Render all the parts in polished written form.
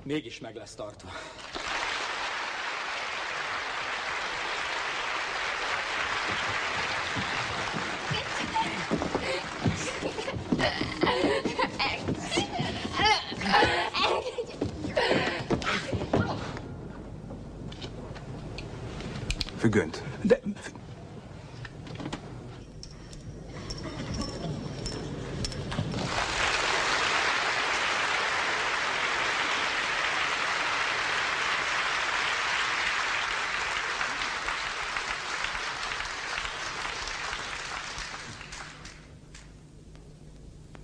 mégis meg lesz tartva. Függönt. De...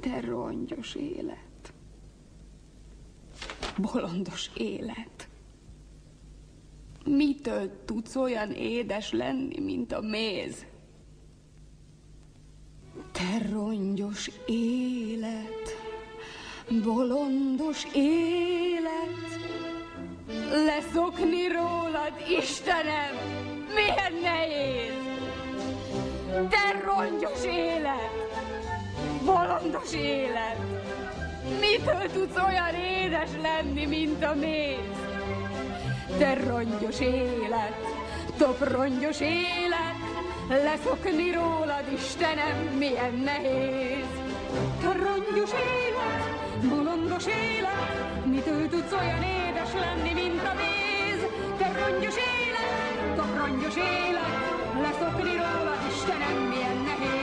Te rongyos élet. Bolondos élet. Mitől tudsz olyan édes lenni, mint a méz? Te rongyos élet, bolondos élet, leszokni rólad, Istenem, milyen nehéz! Te rongyos élet, bolondos élet, mitől tudsz olyan édes lenni, mint a méz? Te rongyos élet, toprongyos élet, leszokni rólad, Istenem, milyen nehéz. Te rongyos élet, bolondos élet, mitől tudsz olyan édes lenni, mint a méz? Te rongyos élet, toprongyos élet, leszokni rólad, Istenem, milyen nehéz.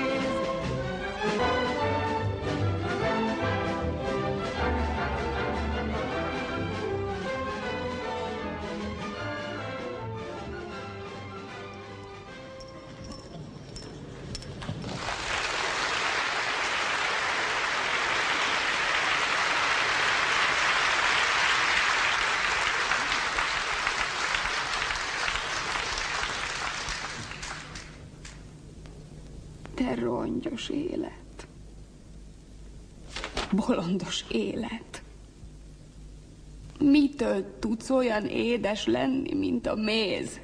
Te rongyos élet, bolondos élet, mitől tudsz olyan édes lenni, mint a méz?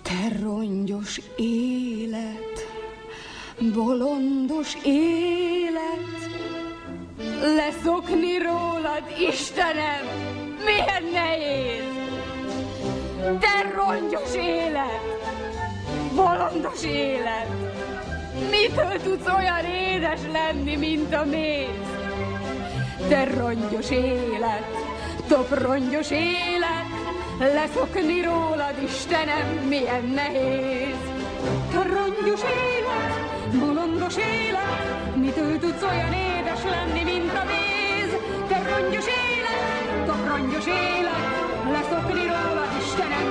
Te rongyos élet, bolondos élet, leszokni rólad, Istenem, milyen nehéz! Te rongyos élet, bolondos élet, mitől tudsz olyan édes lenni, mint a méz? Te rongyos élet, toprongyos élet, leszokni rólad, Istenem, milyen nehéz. Te rongyos élet, bolondos élet, mitől tudsz olyan édes lenni, mint a méz? Te rongyos élet, toprongyos élet, leszokni rólad, Istenem,